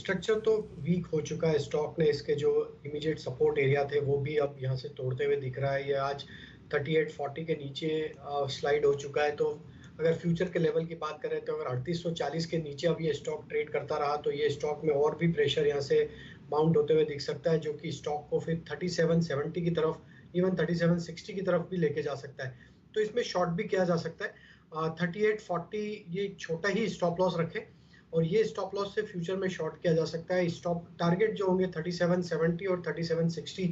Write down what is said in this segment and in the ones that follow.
Structure तो week हो चुका है स्टॉक ने, इसके जो इमीडिएट सपोर्ट एरिया थे वो भी अब यहाँ से तोड़ते हुए दिख रहा है। ये आज 3840 के नीचे स्लाइड हो चुका है। तो अगर फ्यूचर के लेवल की बात करें तो अगर 3840 के नीचे अब ये स्टॉक ट्रेड करता रहा तो ये स्टॉक में और भी प्रेशर यहाँ से माउंट होते हुए दिख सकता है, जो कि स्टॉक को फिर 3770 की तरफ, इवन 3760 की तरफ भी लेके जा सकता है। तो इसमें शॉर्ट भी किया जा सकता है। 3840 ये छोटा ही स्टॉप लॉस रखें और ये स्टॉप लॉस से फ्यूचर में शॉर्ट किया जा सकता है। स्टॉप टारगेट जो होंगे 3770 और 3760,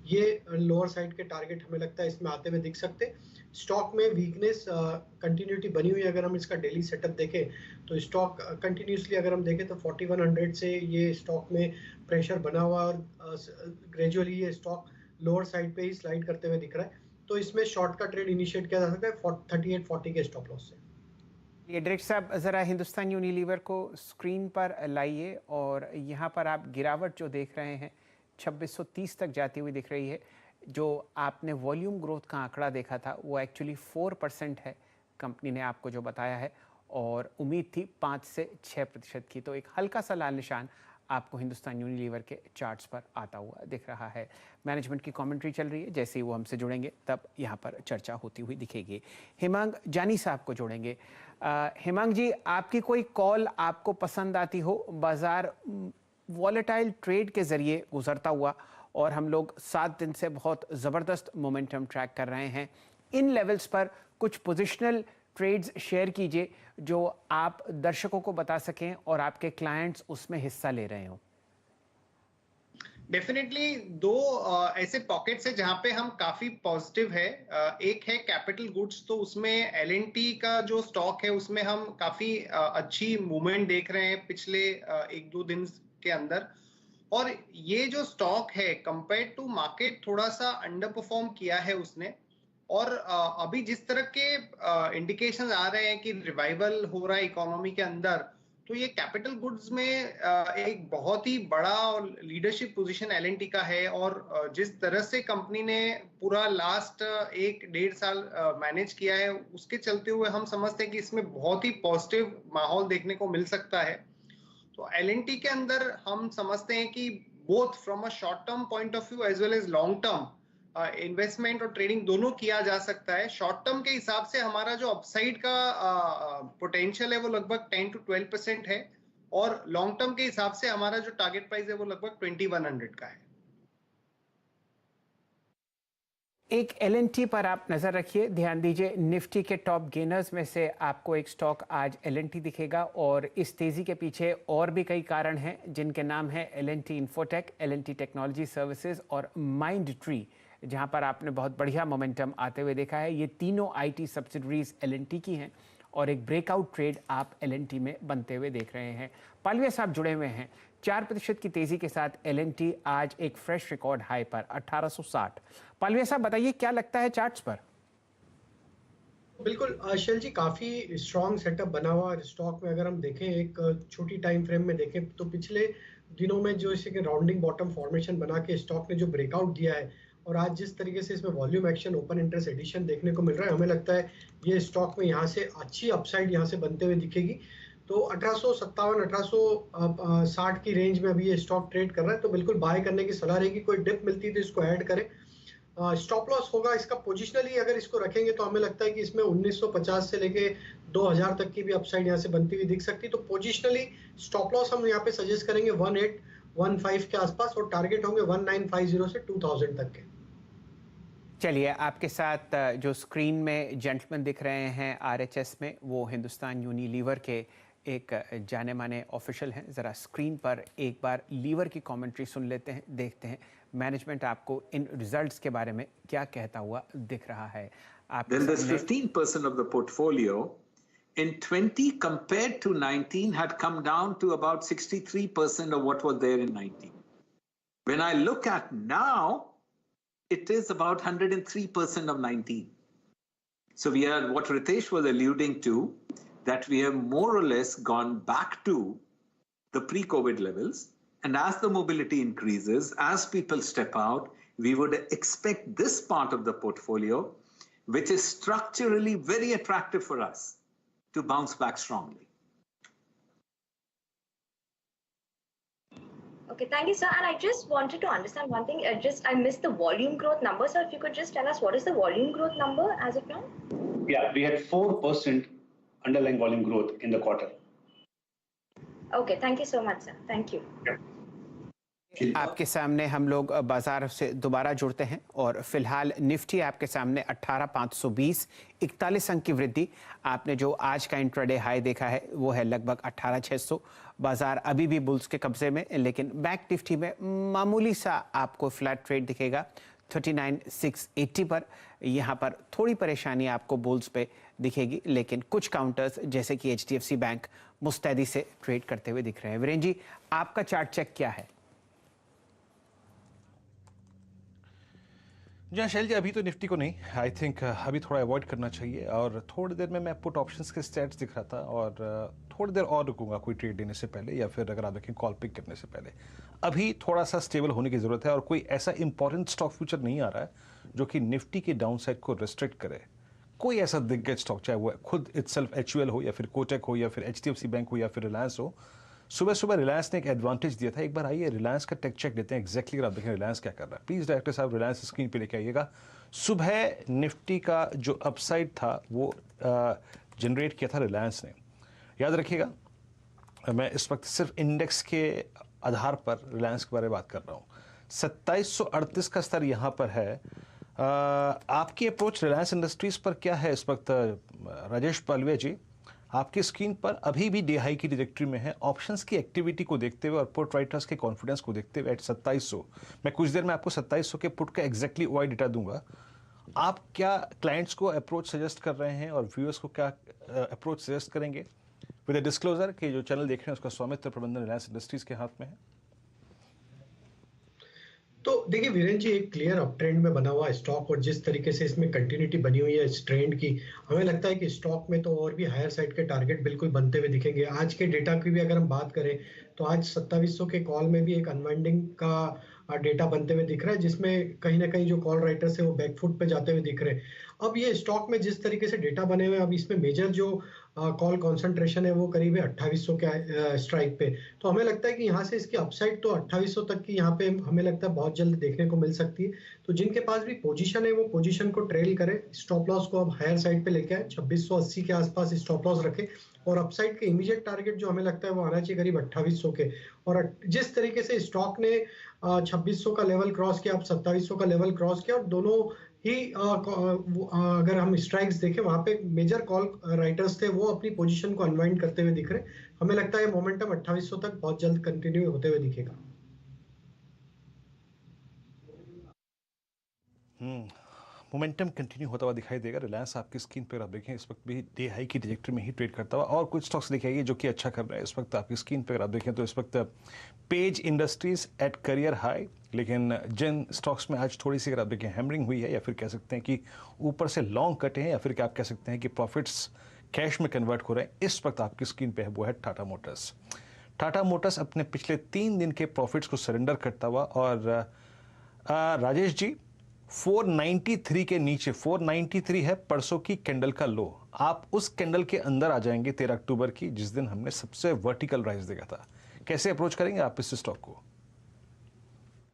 ये लोअर साइड के टारगेट हमें लगता है इसमें आते हुए दिख सकते। स्टॉक में वीकनेस कंटिन्यूटी बनी हुई है। अगर हम इसका डेली सेटअप देखें तो स्टॉक कंटिन्यूसली अगर हम देखें तो 4100 से ये स्टॉक में प्रेशर बना हुआ और ग्रेजुअली ये स्टॉक लोअर साइड पे ही स्लाइड करते हुए दिख रहा है। तो इसमें शॉर्ट का ट्रेड इनिशिएट किया जा सकता है 3840 के स्टॉप लॉस से। ये डायरेक्टर साहब ज़रा हिंदुस्तान यूनिलीवर को स्क्रीन पर लाइए और यहाँ पर आप गिरावट जो देख रहे हैं 2630 तक जाती हुई दिख रही है। जो आपने वॉल्यूम ग्रोथ का आंकड़ा देखा था वो एक्चुअली 4% है, कंपनी ने आपको जो बताया है, और उम्मीद थी 5 से 6% की। तो एक हल्का सा लाल निशान आपको हिंदुस्तान यूनिलीवर के चार्ट्स पर आता हुआ दिख रहा है। मैनेजमेंट की कमेंट्री चल रही है, जैसे ही वो हमसे जुड़ेंगे तब यहाँ पर चर्चा होती हुई दिखेगी। हेमांग जानी साहब को जोड़ेंगे। हेमांग जी, आपकी कोई कॉल आपको पसंद आती हो? बाजार वॉलेटाइल ट्रेड के जरिए गुजरता हुआ और हम लोग 7 दिन से बहुत ज़बरदस्त मोमेंटम ट्रैक कर रहे हैं। इन लेवल्स पर कुछ पोजिशनल ट्रेड्स शेयर कीजिए जो आप दर्शकों को बता सकें और आपके क्लाइंट्स उसमें हिस्सा ले रहे हो। डेफिनेटली दो ऐसे पॉकेट्स है जहां पे हम काफी पॉजिटिव है। एक है कैपिटल गुड्स, तो उसमें एल&टी का जो स्टॉक है उसमें हम काफी अच्छी मूवमेंट देख रहे हैं पिछले 1-2 दिन के अंदर। और ये जो स्टॉक है कंपेयर टू मार्केट थोड़ा सा अंडर परफॉर्म किया है उसने। और अभी जिस तरह के इंडिकेशन आ रहे हैं कि रिवाइवल हो रहा है इकोनॉमी के अंदर, तो ये कैपिटल गुड्स में एक बहुत ही बड़ा और लीडरशिप पोजीशन एल&टी का है। और जिस तरह से कंपनी ने पूरा लास्ट 1-1.5 साल मैनेज किया है, उसके चलते हुए हम समझते हैं कि इसमें बहुत ही पॉजिटिव माहौल देखने को मिल सकता है। तो एल&टी के अंदर हम समझते हैं कि both from a short term point of view as well as long term investment और ट्रेडिंग दोनों किया जा सकता है। शॉर्ट टर्म के हिसाब से हमारा जो अपसाइड का पोटेंशियल है वो लगभग 10-12% है, और लॉन्ग टर्म के हिसाब से हमारा जो टारगेट प्राइस है वो लगभग 2100 का है। एक एल&टी पर आप नजर रखिए, ध्यान दीजिए निफ्टी के टॉप गेनर्स में से आपको एक स्टॉक आज एल&टी दिखेगा, और इस तेजी के पीछे और भी कई कारण हैं जिनके नाम है L&T infotech, L&T technology services और माइंड ट्री, जहां पर आपने बहुत बढ़िया मोमेंटम आते हुए देखा है। ये तीनों आईटी सब्सिडरीज एल&टी की हैं और एक ब्रेकआउट ट्रेड आप एल&टी में बनते हुए देख रहे हैं। पालवे साहब जुड़े हुए हैं। 4% की तेजी के साथ एल&टी आज एक फ्रेश रिकॉर्ड हाई पर 1860। पालवे साहब बताइए क्या लगता है चार्ट्स पर? बिल्कुल अशल जी, काफी स्ट्रॉन्ग सेटअप बना हुआ है स्टॉक में। अगर हम देखें एक छोटी टाइम फ्रेम में देखें तो पिछले दिनों में जो इसे राउंडिंग बॉटम फॉर्मेशन बना के स्टॉक ने जो ब्रेकआउट दिया है, और आज जिस तरीके से इसमें volume action, open interest addition देखने को मिल रहा है, हमें लगता है ये स्टॉक में यहाँ से अच्छी अपसाइड यहाँ से बनते हुए दिखेगी। तो 1857 1860 की रेंज में अभी ये स्टॉक ट्रेड कर रहा है, तो बिल्कुल बाय करने की सलाह रहेगी। कोई डिप मिलती है तो इसको ऐड करें। स्टॉप लॉस होगा इसका पोजिशनली, अगर इसको रखेंगे तो हमें लगता है कि इसमें 1950 से लेके 2000 तक की भी अपसाइड यहाँ से बनती हुई दिख सकती है। तो पोजिशनली स्टॉप लॉस हम यहाँ पे सजेस्ट करेंगे 1815 के आसपास, और टारगेट होंगे 1950 से 2000 तक के। चलिए, आपके साथ जो स्क्रीन में जेंटलमैन दिख रहे हैं आरएचएस में, वो हिंदुस्तान यूनिलीवर के एक जाने माने ऑफिशियल हैं। ज़रा स्क्रीन पर एक बार लीवर की कमेंट्री सुन लेते हैं, देखते हैं मैनेजमेंट आपको इन रिजल्ट्स के बारे में क्या कहता हुआ दिख रहा है। Then this 15% of the portfolio in 20 compared to 19 had come down to about 63% of what was there in 19. When I look at now, it is about 103% of 19. So we are, what Ritesh was alluding to, that we have more or less gone back to the pre-COVID levels. And as the mobility increases, as people step out, we would expect this part of the portfolio, which is structurally very attractive for us, to bounce back strongly. Okay, thank you, sir. And I just wanted to understand one thing. I missed the volume growth number, so if you could just tell us what is the volume growth number as of now? Yeah, we had 4% underlying volume growth in the quarter. Okay, thank you so much, sir. Thank you. Yeah. आपके सामने हम लोग बाजार से दोबारा जुड़ते हैं और फिलहाल निफ्टी आपके सामने 18,520 41 अंक की वृद्धि। आपने जो आज का इंट्राडे हाई देखा है वो है लगभग 18,600। बाजार अभी भी बुल्स के कब्जे में, लेकिन बैंक निफ्टी में मामूली सा आपको फ्लैट ट्रेड दिखेगा 39,680 पर। यहाँ पर थोड़ी परेशानी आपको बुल्स पे दिखेगी, लेकिन कुछ काउंटर्स जैसे कि HDFC बैंक मुस्तैदी से ट्रेड करते हुए दिख रहे हैं। वीरेंद्र जी, आपका चार्ट चेक क्या है? जी शैल जी, अभी तो निफ्टी को नहीं, आई थिंक अभी थोड़ा अवॉइड करना चाहिए। और थोड़ी देर में मैं पुट ऑप्शंस के स्टैट्स दिख रहा था और थोड़ी देर और रुकूंगा कोई ट्रेड लेने से पहले, या फिर अगर आप देखें कॉल पिक करने से पहले। अभी थोड़ा सा स्टेबल होने की ज़रूरत है और कोई ऐसा इंपॉर्टेंट स्टॉक फ्यूचर नहीं आ रहा है जो कि निफ्टी की डाउन साइड को रिस्ट्रिक्ट करे। कोई ऐसा दिग्गज स्टॉक, चाहे वो खुद इटसेल्फ HUL हो या फिर कोटक हो या फिर HDFC बैंक हो या फिर रिलायंस हो। सुबह सुबह रिलायंस ने एक एडवांटेज दिया था। एक बार आइए रिलायंस का टेक चेक देते हैं एग्जैक्टली, अगर आप देखें रिलायंस क्या कर रहा है। प्लीज़ डायरेक्टर साहब रिलायंस स्क्रीन पे लेके आइएगा। सुबह निफ्टी का जो अपसाइड था वो जनरेट किया था रिलायंस ने। याद रखिएगा, मैं इस वक्त सिर्फ इंडेक्स के आधार पर रिलायंस के बारे में बात कर रहा हूँ। 2738 का स्तर यहाँ पर है। आपकी अप्रोच रिलायंस इंडस्ट्रीज पर क्या है इस वक्त राजेश पालवे जी? आपकी स्क्रीन पर अभी भी डे हाई की डिरेक्टरी में है। ऑप्शंस की एक्टिविटी को देखते हुए और पुट राइटर्स के कॉन्फिडेंस को देखते हुए एट 2700, मैं कुछ देर में आपको 2700 के पुट का एग्जैक्टली OI डेटा दूंगा। आप क्या क्लाइंट्स को अप्रोच सजेस्ट कर रहे हैं और व्यूअर्स को क्या अप्रोच सजेस्ट करेंगे? विद डिस्क्लोजर कि जो चैनल देख रहे हैं उसका स्वामित्व प्रबंधन रिलायंस इंडस्ट्रीज के हाथ में है। तो देखिए वीरेंद्र जी, एक क्लियर अप ट्रेंड में बना हुआ स्टॉक और जिस तरीके से इसमें कंटिन्यूटी बनी हुई है इस ट्रेंड की, हमें लगता है कि स्टॉक में तो और भी हायर साइड के टारगेट बिल्कुल बनते हुए दिखेंगे। आज के डेटा की भी अगर हम बात करें तो आज 2700 के कॉल में भी एक अनवाइंडिंग का डेटा बनते हुए दिख रहा है, जिसमें कहीं ना कहीं जो कॉल राइटर्स है वो बैकफुट पे जाते हुए दिख रहे हैं। अब ये स्टॉक में जिस तरीके से डेटा बने हुए हैं, अब इसमें मेजर जो कॉल कॉन्सेंट्रेशन है वो करीब है 2800 के स्ट्राइक पे। तो हमें लगता है कि यहाँ से इसकी अपसाइड तो 2800 तक की यहाँ पे हमें लगता है बहुत जल्द देखने को मिल सकती है। तो जिनके पास भी पोजीशन है वो पोजीशन को ट्रेल करे, स्टॉप लॉस को अब हायर साइड पे लेके आए, 2680 के आसपास स्टॉप लॉस रखे और अपसाइड के इमीडिएट टारगेट जो हमें लगता है वो आना चाहिए करीब 2800 के। और जिस तरीके से स्टॉक ने 2600 का लेवल क्रॉस किया, अब 2700 का लेवल क्रॉस किया, और दोनों ही अगर हम स्ट्राइक्स देखें वहां पे मेजर कॉल राइटर्स थे वो अपनी पोजीशन को अनवाइंड करते हुए दिख रहे। हमें लगता है मोमेंटम 2800 तक बहुत जल्द कंटिन्यू होते हुए दिखेगा। मोमेंटम कंटिन्यू होता हुआ दिखाई देगा। रिलायंस आपकी स्क्रीन पर आप देखें इस वक्त भी डे हाई की ट्रैजेक्टरी में ही ट्रेड करता हुआ, और कुछ स्टॉक्स दिखाइए जो कि अच्छा कर रहा है इस वक्त आपकी स्क्रीन पर आप देखें तो इस वक्त Page Industries at career high. लेकिन जिन स्टॉक्स में आज थोड़ी सी अगर आप देखें हैमरिंग हुई है, या फिर कह सकते हैं कि ऊपर से लॉन्ग कटे हैं, या फिर क्या आप कह सकते हैं कि प्रॉफिट्स कैश में कन्वर्ट हो रहे हैं, इस वक्त आपकी स्क्रीन पे है वो है टाटा मोटर्स। टाटा मोटर्स अपने पिछले 3 दिन के प्रॉफिट्स को सरेंडर करता हुआ, और राजेश जी 493 के नीचे, 493 है परसों की कैंडल का लो। आप उस कैंडल के अंदर आ जाएंगे 13 अक्टूबर की, जिस दिन हमने सबसे वर्टिकल राइज देखा था। कैसे अप्रोच करेंगे आप इस स्टॉक को?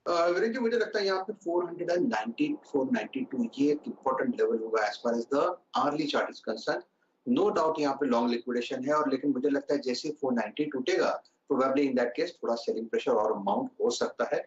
वीरेंद्र जी, मुझे लगता है यहाँ पे 490 492 ये एक इंपॉर्टेंट लेवल होगा as far as the early chart is concern. No doubt यहाँ पे लॉन्ग लिक्विडेशन है, और लेकिन मुझे लगता है जैसे 490 टूटेगा प्रोबेबली इन दैट केस थोड़ा सेलिंग प्रेशर और अमाउंट हो सकता है।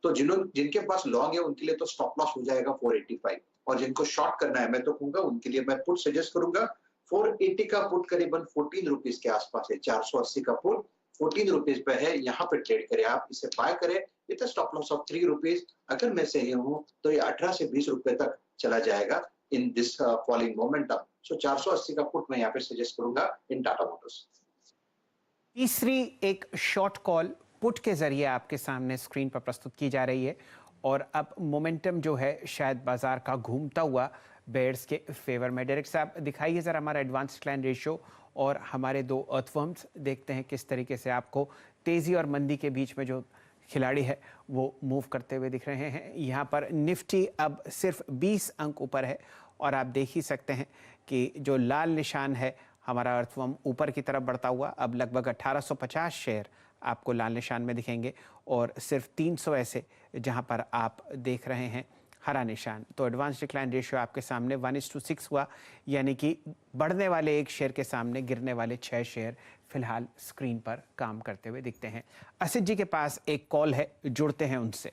तो जिनके पास लॉन्ग है उनके लिए तो स्टॉप लॉस हो जाएगा 485, और जिनको शॉर्ट करना है मैं तो कहूंगा उनके लिए मैं पुट सजेस्ट करूंगा 480 का पुट करीबन 14 रुपीज के आसपास है। 480 का पुट 14 रुपीज पे है, यहाँ पे ट्रेड करें आप, इसे बाय करें with a stop loss of 3 rupees. अगर मैं सही हूँ तो ये 18 से 20 रुपए तक चला जाएगा इन दिस फॉलिंग मोमेंटम। सो 480 का पुट मैं यहाँ पे सजेस्ट करूंगा इन टाटा मोटर्स। तीसरी एक शॉर्ट कॉल पुट के जरिए आपके सामने स्क्रीन पर प्रस्तुत की जा रही है, और अब मोमेंटम जो है शायद बाजार का घूमता हुआ बेयर्स के फेवर में। डायरेक्ट साहब दिखाइए जरा हमारा एडवांस क्लाइन रेशियो और हमारे 2 अर्थवर्म्स, देखते हैं किस तरीके से आपको तेजी और मंदी के बीच में जो खिलाड़ी है वो मूव करते हुए दिख रहे हैं। यहाँ पर निफ्टी अब सिर्फ 20 अंक ऊपर है, और आप देख ही सकते हैं कि जो लाल निशान है हमारा अर्थवर्म ऊपर की तरफ बढ़ता हुआ अब लगभग 1850 शेयर आपको लाल निशान में दिखेंगे और सिर्फ 300 ऐसे जहां पर आप देख रहे हैं हरा निशान। तो एडवांस डिक्लाइन रेशियो आपके सामने 1:6 हुआ, यानी कि बढ़ने वाले 1 शेयर के सामने गिरने वाले 6 शेयर फिलहाल स्क्रीन पर काम करते हुए दिखते हैं। असित जी के पास एक कॉल है, जुड़ते हैं उनसे।